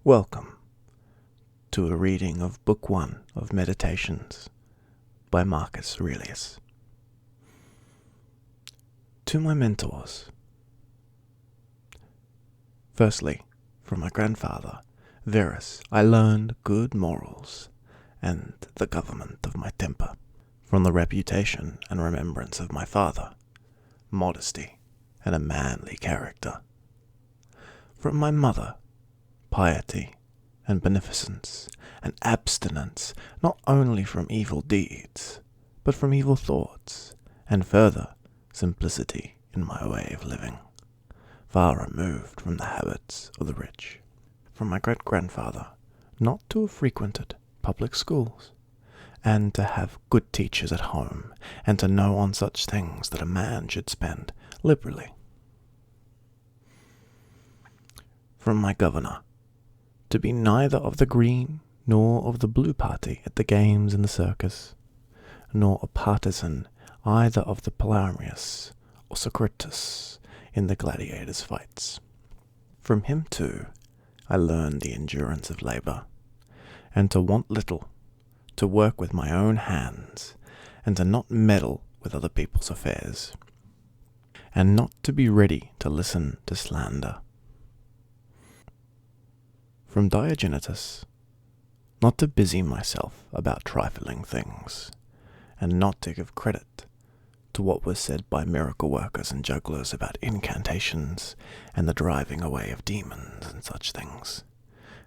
Welcome to a reading of Book 1 of Meditations by Marcus Aurelius. To my mentors. Firstly, from my grandfather, Verus, I learned good morals and the government of my temper. From the reputation and remembrance of my father, modesty and a manly character. From my mother, piety and beneficence and abstinence, not only from evil deeds, but from evil thoughts, and further, simplicity in my way of living, far removed from the habits of the rich. From my great-grandfather, not to have frequented public schools, and to have good teachers at home, and to know on such things that a man should spend liberally. From my governor, to be neither of the green nor of the blue party at the games and the circus, nor a partisan either of the Palameus or Socrates in the gladiators' fights. From him, too, I learned the endurance of labour, and to want little, to work with my own hands, and to not meddle with other people's affairs, and not to be ready to listen to slander. From Diogenetus, not to busy myself about trifling things, and not to give credit to what was said by miracle workers and jugglers about incantations and the driving away of demons and such things,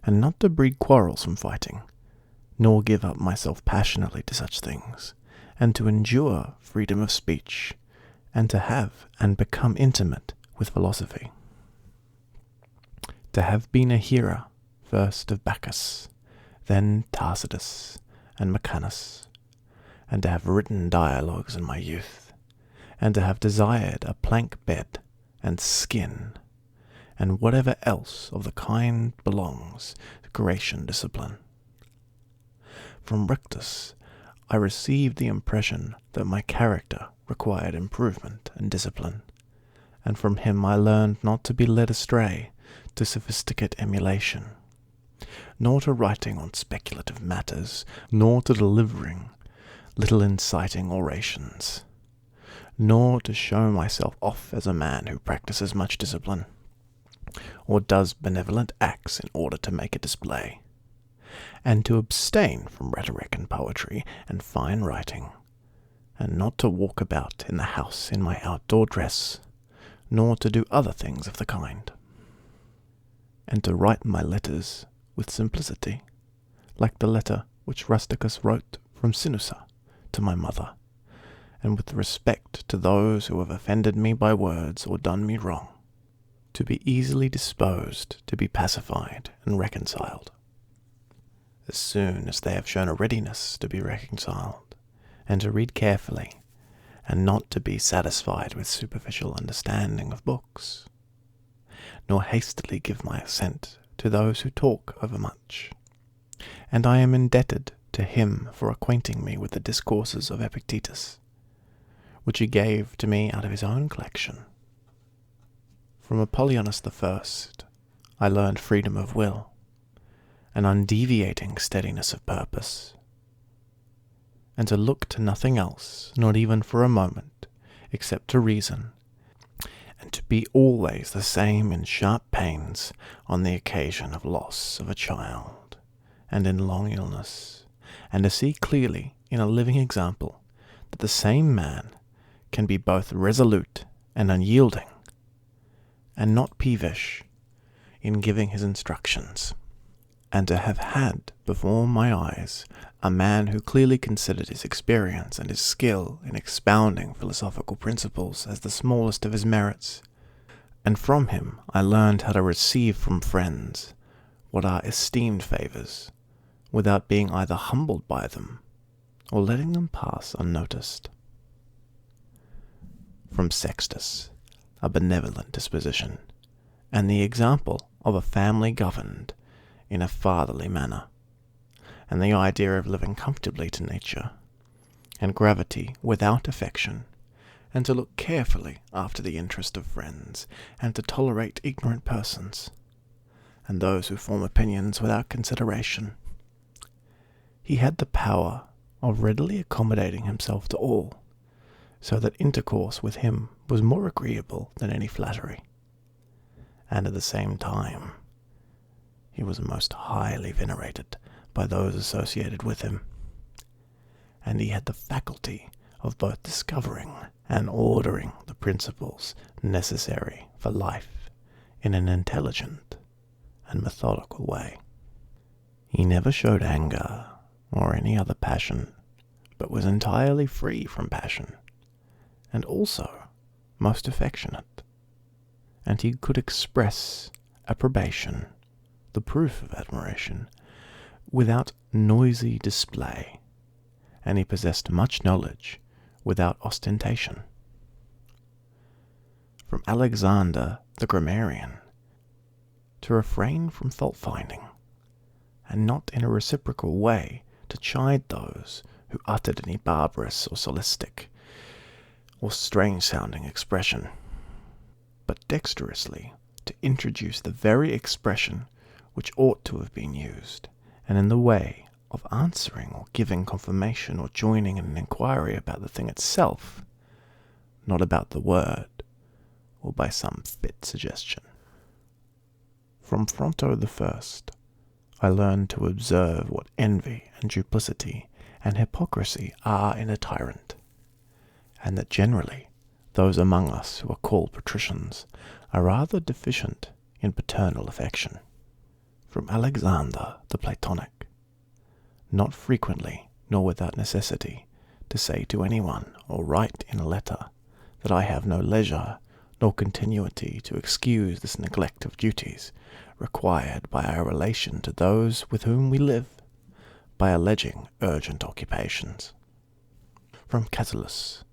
and not to breed quarrels from fighting, nor give up myself passionately to such things, and to endure freedom of speech, and to have and become intimate with philosophy. To have been a hearer first of Bacchus, then Tacitus and Macanus, and to have written dialogues in my youth, and to have desired a plank bed and skin, and whatever else of the kind belongs to Grecian discipline. From Rectus, I received the impression that my character required improvement and discipline, and from him I learned not to be led astray to sophisticate emulation, nor to writing on speculative matters, nor to delivering little inciting orations, nor to show myself off as a man who practices much discipline, or does benevolent acts in order to make a display, and to abstain from rhetoric and poetry and fine writing, and not to walk about in the house in my outdoor dress, nor to do other things of the kind, and to write my letters with simplicity, like the letter which Rusticus wrote from Sinusa to my mother, and with respect to those who have offended me by words or done me wrong, to be easily disposed to be pacified and reconciled, as soon as they have shown a readiness to be reconciled, and to read carefully, and not to be satisfied with superficial understanding of books, nor hastily give my assent to those who talk overmuch. And I am indebted to him for acquainting me with the discourses of Epictetus, which he gave to me out of his own collection. From Apollonius I learned freedom of will, an undeviating steadiness of purpose, and to look to nothing else, not even for a moment, except to reason, and to be always the same in sharp pains on the occasion of loss of a child, and in long illness, and to see clearly in a living example that the same man can be both resolute and unyielding, and not peevish in giving his instructions, and to have had before my eyes a man who clearly considered his experience and his skill in expounding philosophical principles as the smallest of his merits, and from him I learned how to receive from friends what are esteemed favours, without being either humbled by them or letting them pass unnoticed. From Sextus, a benevolent disposition, and the example of a family governed in a fatherly manner, and the idea of living comfortably to nature, and gravity without affection, and to look carefully after the interest of friends, and to tolerate ignorant persons, and those who form opinions without consideration. He had the power of readily accommodating himself to all, so that intercourse with him was more agreeable than any flattery. And at the same time, he was most highly venerated by those associated with him, and he had the faculty of both discovering and ordering the principles necessary for life in an intelligent and methodical way. He never showed anger or any other passion, but was entirely free from passion, and also most affectionate, and he could express approbation, the proof of admiration, without noisy display, and he possessed much knowledge without ostentation. From Alexander the grammarian, to refrain from fault-finding, and not in a reciprocal way to chide those who uttered any barbarous or solistic or strange-sounding expression, but dexterously to introduce the very expression which ought to have been used, and in the way of answering or giving confirmation or joining in an inquiry about the thing itself, not about the word, or by some fit suggestion. From Fronto the First, I learned to observe what envy and duplicity and hypocrisy are in a tyrant, and that generally those among us who are called patricians are rather deficient in paternal affection. From Alexander the Platonic, not frequently nor without necessity to say to anyone or write in a letter that I have no leisure nor continuity to excuse this neglect of duties required by our relation to those with whom we live, by alleging urgent occupations. From Catullus,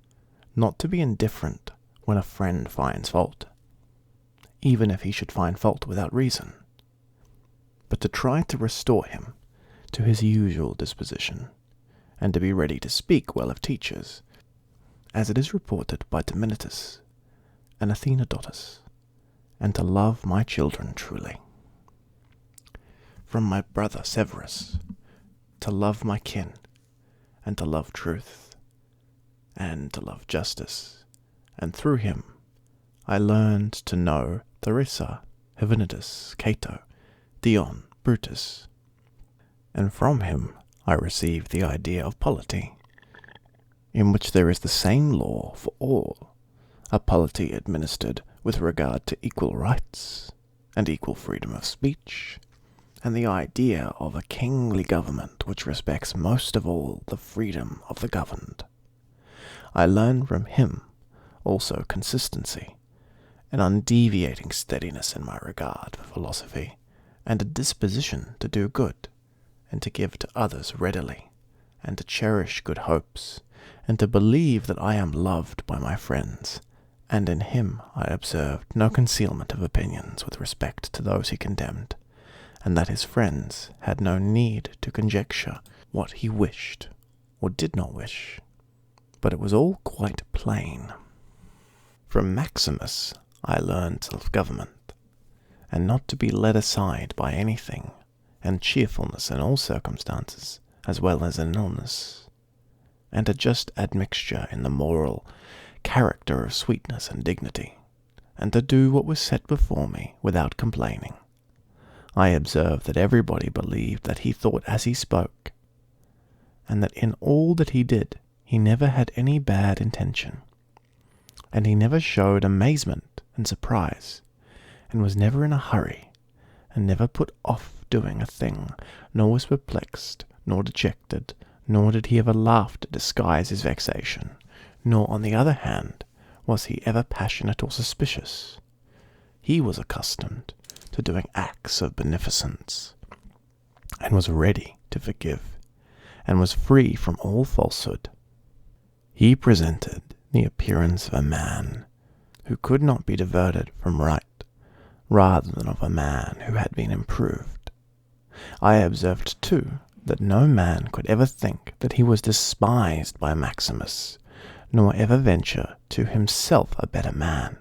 not to be indifferent when a friend finds fault, even if he should find fault without reason, but to try to restore him to his usual disposition, and to be ready to speak well of teachers, as it is reported by Dominatus and Athenodotus, and to love my children truly. From my brother Severus, to love my kin, and to love truth, and to love justice, and through him I learned to know Theresa, Hevenidus, Cato, Dion, Brutus, and from him I received the idea of polity, in which there is the same law for all, a polity administered with regard to equal rights and equal freedom of speech, and the idea of a kingly government which respects most of all the freedom of the governed. I learned from him also consistency, an undeviating steadiness in my regard for philosophy, and a disposition to do good, and to give to others readily, and to cherish good hopes, and to believe that I am loved by my friends, and in him I observed no concealment of opinions with respect to those he condemned, and that his friends had no need to conjecture what he wished or did not wish, but it was all quite plain. From Maximus I learned self-government, and not to be led aside by anything, and cheerfulness in all circumstances, as well as in illness, and a just admixture in the moral character of sweetness and dignity, and to do what was set before me without complaining. I observed that everybody believed that he thought as he spoke, and that in all that he did he never had any bad intention, and he never showed amazement and surprise, and was never in a hurry, and never put off doing a thing, nor was perplexed, nor dejected, nor did he ever laugh to disguise his vexation, nor, on the other hand, was he ever passionate or suspicious. He was accustomed to doing acts of beneficence, and was ready to forgive, and was free from all falsehood. He presented the appearance of a man who could not be diverted from right, rather than of a man who had been improved. I observed, too, that no man could ever think that he was despised by Maximus, nor ever venture to himself a better man.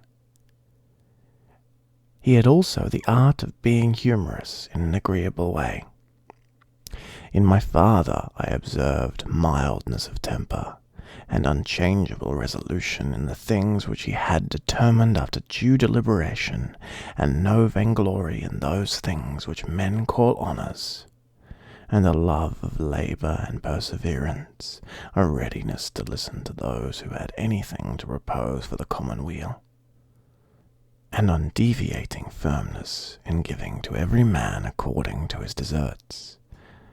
he had also the art of being humorous in an agreeable way. In my father I observed mildness of temper, and unchangeable resolution in the things which he had determined after due deliberation, and no vainglory in those things which men call honours, and a love of labour and perseverance, a readiness to listen to those who had anything to propose for the common weal, and undeviating firmness in giving to every man according to his deserts,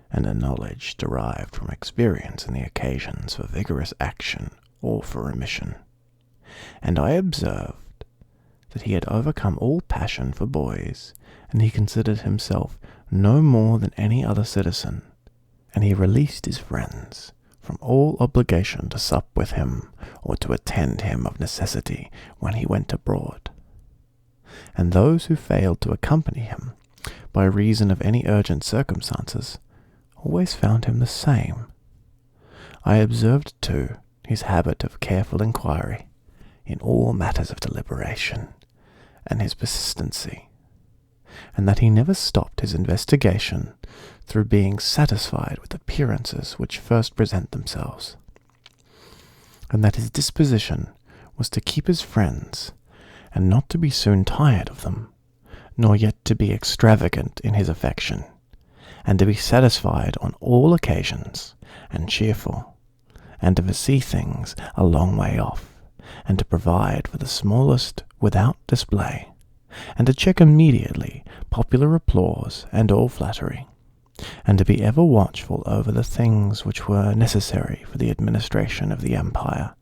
and a knowledge derived from experience in the occasions for vigorous action or for remission. And I observed that he had overcome all passion for boys, and he considered himself no more than any other citizen, and he released his friends from all obligation to sup with him or to attend him of necessity when he went abroad. And those who failed to accompany him, by reason of any urgent circumstances, always found him the same. I observed, too, his habit of careful inquiry in all matters of deliberation, and his persistency, and that he never stopped his investigation through being satisfied with appearances which first present themselves, and that his disposition was to keep his friends, and not to be soon tired of them, nor yet to be extravagant in his affection, and to be satisfied on all occasions, and cheerful, and to foresee things a long way off, and to provide for the smallest without display, and to check immediately popular applause and all flattery, and to be ever watchful over the things which were necessary for the administration of the empire,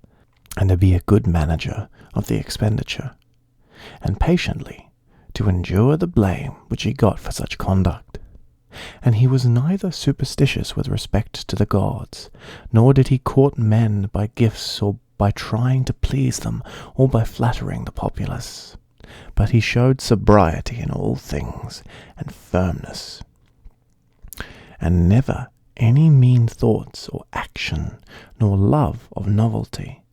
and to be a good manager of the expenditure, and patiently to endure the blame which he got for such conduct. And he was neither superstitious with respect to the gods, nor did he court men by gifts, or by trying to please them, or by flattering the populace, but he showed sobriety in all things, and firmness, and never any mean thoughts or action, nor love of novelty,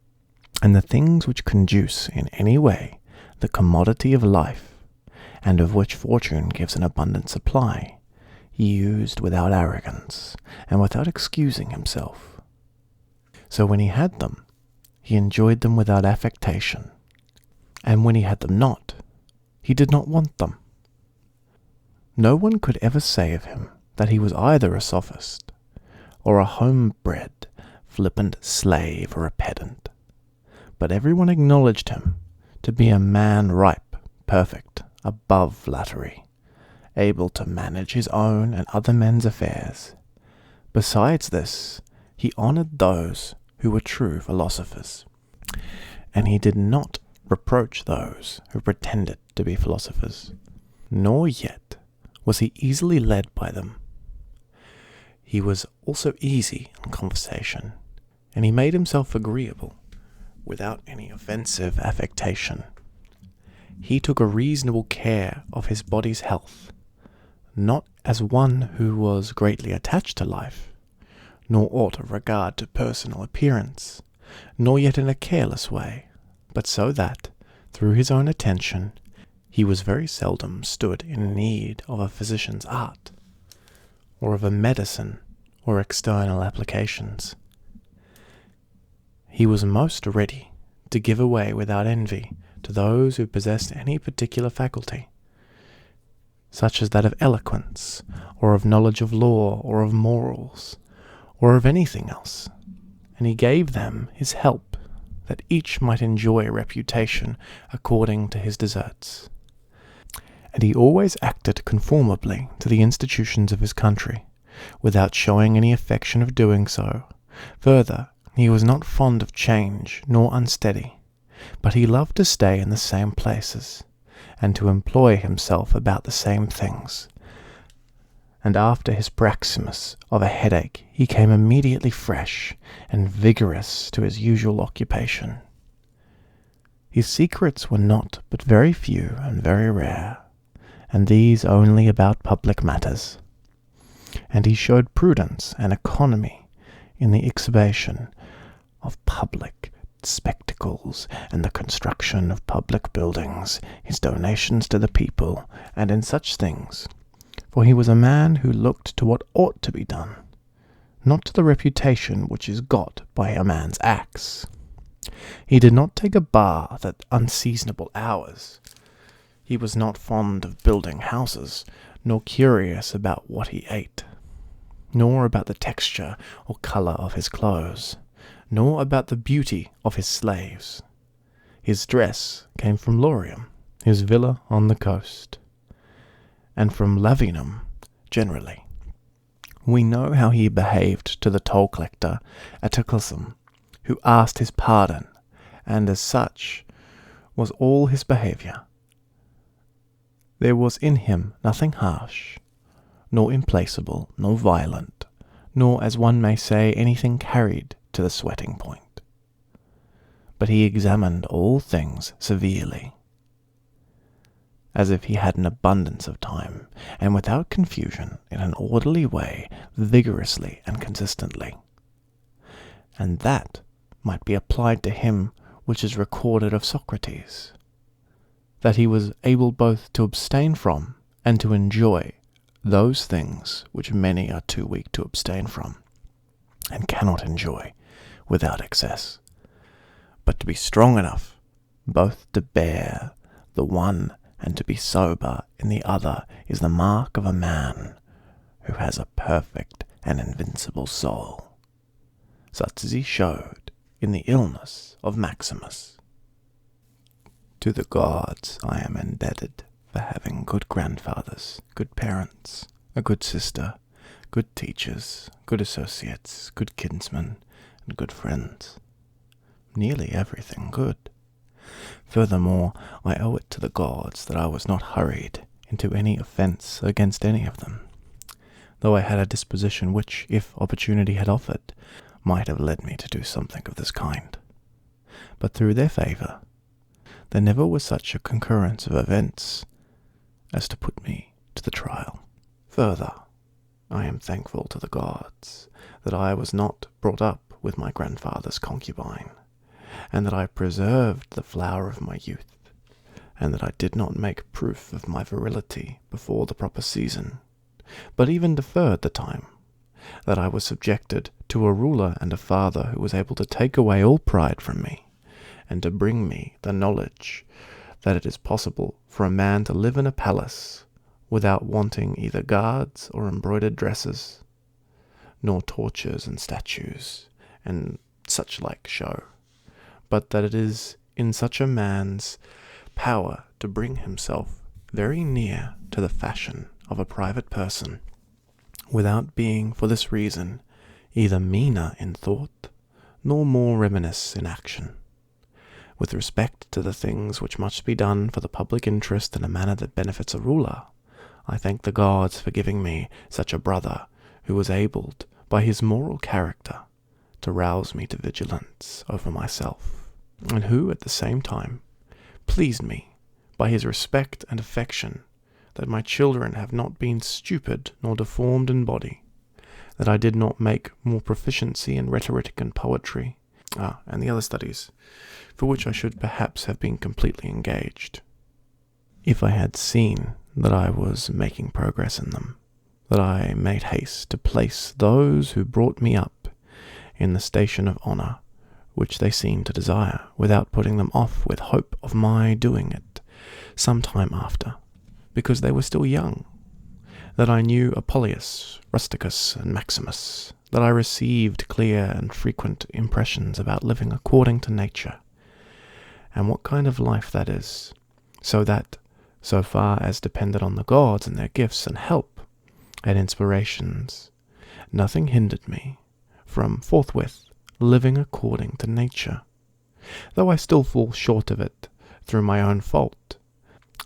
and the things which conduce in any way the commodity of life, and of which fortune gives an abundant supply, he used without arrogance, and without excusing himself. So when he had them, he enjoyed them without affectation, and when he had them not, he did not want them. No one could ever say of him that he was either a sophist, or a home-bred, flippant slave, or a pedant, but everyone acknowledged him to be a man ripe, perfect, above flattery, able to manage his own and other men's affairs. Besides this, he honoured those who were true philosophers, and he did not reproach those who pretended to be philosophers, nor yet was he easily led by them. He was also easy in conversation, and he made himself agreeable without any offensive affectation. He took a reasonable care of his body's health, not as one who was greatly attached to life, nor aught of regard to personal appearance, nor yet in a careless way, but so that, through his own attention, he was very seldom stood in need of a physician's art, or of a medicine, or external applications. He was most ready to give away without envy to those who possessed any particular faculty, such as that of eloquence, or of knowledge of law, or of morals, or of anything else, and he gave them his help, that each might enjoy reputation according to his deserts. And he always acted conformably to the institutions of his country, without showing any affection of doing so. Further, he was not fond of change, nor unsteady, but he loved to stay in the same places, and to employ himself about the same things. And after his paroxysmus of a headache, he came immediately fresh and vigorous to his usual occupation. His secrets were not but very few and very rare, and these only about public matters, and he showed prudence and economy in the exhibition of public spectacles. vehicles, and the construction of public buildings, his donations to the people, and in such things. For he was a man who looked to what ought to be done, not to the reputation which is got by a man's acts. He did not take a bath at unseasonable hours. He was not fond of building houses, nor curious about what he ate, nor about the texture or colour of his clothes, nor about the beauty of his slaves. His dress came from Lorium, his villa on the coast, and from Lavinum generally. We know how he behaved to the toll-collector at Ticklesome, who asked his pardon, and as such was all his behaviour. There was in him nothing harsh, nor implacable, nor violent, nor, as one may say, anything carried to the sweating point. But he examined all things severely, as if he had an abundance of time, and without confusion, in an orderly way, vigorously and consistently. And that might be applied to him which is recorded of Socrates, that he was able both to abstain from and to enjoy those things which many are too weak to abstain from, and cannot enjoy without excess, but to be strong enough both to bear the one and to be sober in the other is the mark of a man who has a perfect and invincible soul, such as he showed in the illness of Maximus. To the gods I am indebted for having good grandfathers, good parents, a good sister, good teachers, good associates, good kinsmen, and good friends. Nearly everything good. Furthermore, I owe it to the gods that I was not hurried into any offence against any of them, though I had a disposition which, if opportunity had offered, might have led me to do something of this kind. But through their favour, there never was such a concurrence of events as to put me to the trial. Further, I am thankful to the gods that I was not brought up with my grandfather's concubine, and that I preserved the flower of my youth, and that I did not make proof of my virility before the proper season, but even deferred the time, that I was subjected to a ruler and a father who was able to take away all pride from me, and to bring me the knowledge that it is possible for a man to live in a palace without wanting either guards or embroidered dresses, nor torches and statues, and such like show, but that it is in such a man's power to bring himself very near to the fashion of a private person, without being for this reason either meaner in thought, nor more reminiscent in action. With respect to the things which must be done for the public interest in a manner that benefits a ruler, I thank the gods for giving me such a brother who was able, by his moral character, to rouse me to vigilance over myself, and who, at the same time, pleased me by his respect and affection, that my children have not been stupid nor deformed in body, that I did not make more proficiency in rhetoric and poetry, and the other studies, for which I should perhaps have been completely engaged, if I had seen that I was making progress in them, that I made haste to place those who brought me up in the station of honour which they seemed to desire, without putting them off with hope of my doing it some time after, because they were still young, that I knew Aurelius, Rusticus, and Maximus, that I received clear and frequent impressions about living according to nature, and what kind of life that is, so that, so far as depended on the gods and their gifts and help and inspirations, nothing hindered me from forthwith living according to nature, though I still fall short of it through my own fault,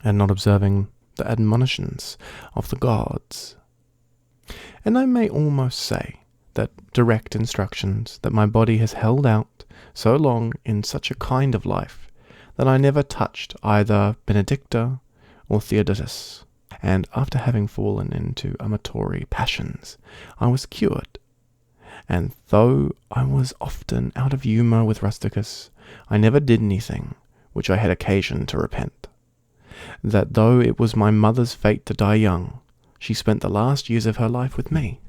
and not observing the admonitions of the gods. And I may almost say that direct instructions that my body has held out so long in such a kind of life that I never touched either Benedicta or Theodotus, and after having fallen into amatory passions, I was cured. And though I was often out of humour with Rusticus, I never did anything which I had occasion to repent. That though it was my mother's fate to die young, she spent the last years of her life with me.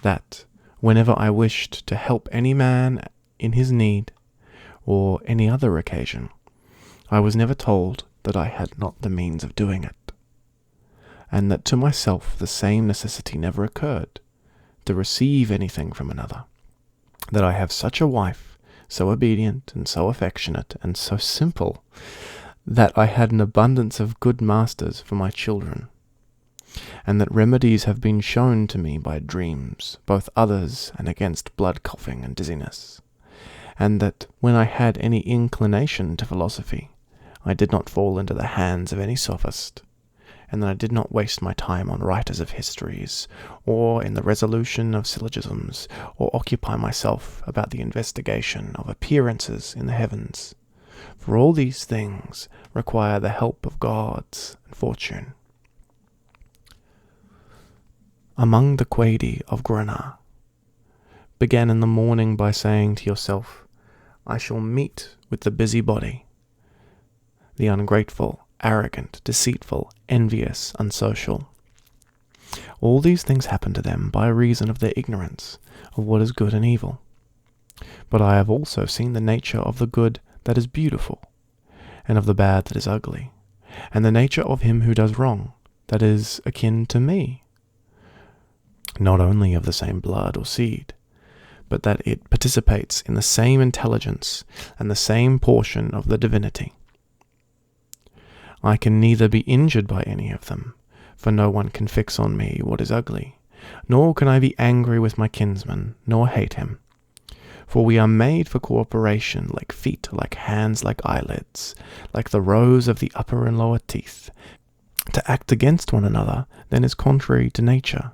That whenever I wished to help any man in his need, or any other occasion, I was never told that I had not the means of doing it, and that to myself the same necessity never occurred to receive anything from another. That I have such a wife, so obedient and so affectionate and so simple, that I had an abundance of good masters for my children, and that remedies have been shown to me by dreams, both others and against blood coughing and dizziness, and that when I had any inclination to philosophy, I did not fall into the hands of any sophist, and that I did not waste my time on writers of histories, or in the resolution of syllogisms, or occupy myself about the investigation of appearances in the heavens, for all these things require the help of gods and fortune. Among the Quaidi of Granada, began in the morning by saying to yourself, I shall meet with the busybody, the ungrateful, arrogant, deceitful, envious, unsocial. All these things happen to them by reason of their ignorance of what is good and evil. But I have also seen the nature of the good that is beautiful, and of the bad that is ugly, and the nature of him who does wrong that is akin to me, not only of the same blood or seed, but that it participates in the same intelligence and the same portion of the divinity. I can neither be injured by any of them, for no one can fix on me what is ugly, nor can I be angry with my kinsman, nor hate him. For we are made for cooperation, like feet, like hands, like eyelids, like the rows of the upper and lower teeth. To act against one another then is contrary to nature,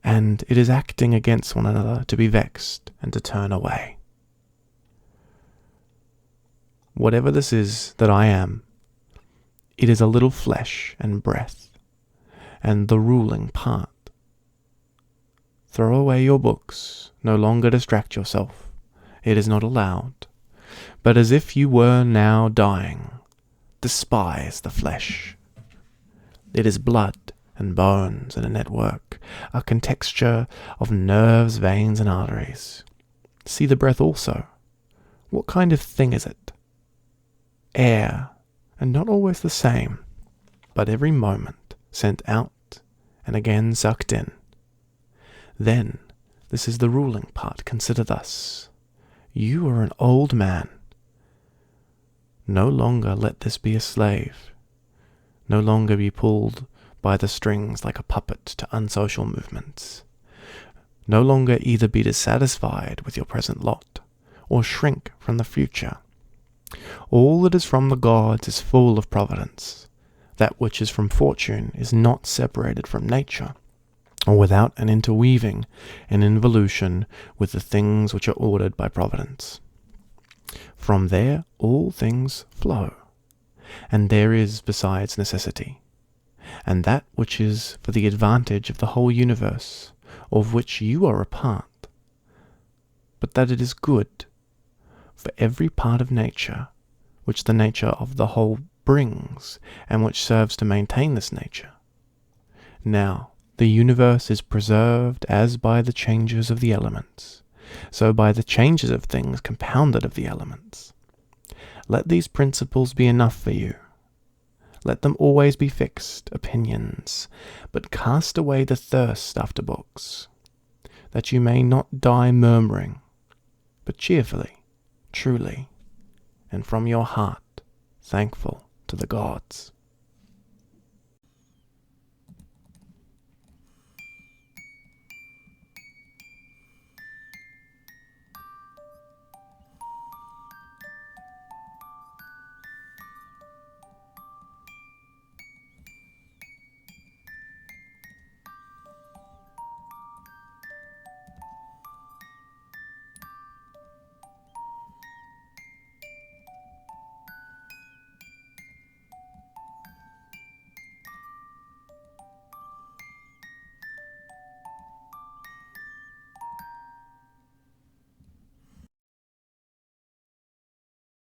and it is acting against one another to be vexed and to turn away. Whatever this is that I am, it is a little flesh and breath, and the ruling part. Throw away your books, no longer distract yourself, it is not allowed, but as if you were now dying, despise the flesh. It is blood and bones and a network, a contexture of nerves, veins, and arteries. See the breath also. What kind of thing is it? Air, and not always the same, but every moment sent out and again sucked in. Then, this is the ruling part. Consider thus. You are an old man. No longer let this be a slave. No longer be pulled by the strings like a puppet to unsocial movements. No longer either be dissatisfied with your present lot, or shrink from the future. All that is from the gods is full of providence. That which is from fortune is not separated from nature, or without an interweaving and involution with the things which are ordered by providence. From there all things flow, and there is besides necessity, and that which is for the advantage of the whole universe, of which you are a part, but that it is good for every part of nature, which the nature of the whole brings, and which serves to maintain this nature. Now, the universe is preserved as by the changes of the elements, so by the changes of things compounded of the elements. Let these principles be enough for you. Let them always be fixed opinions, but cast away the thirst after books, that you may not die murmuring, but cheerfully, truly, and from your heart thankful to the gods.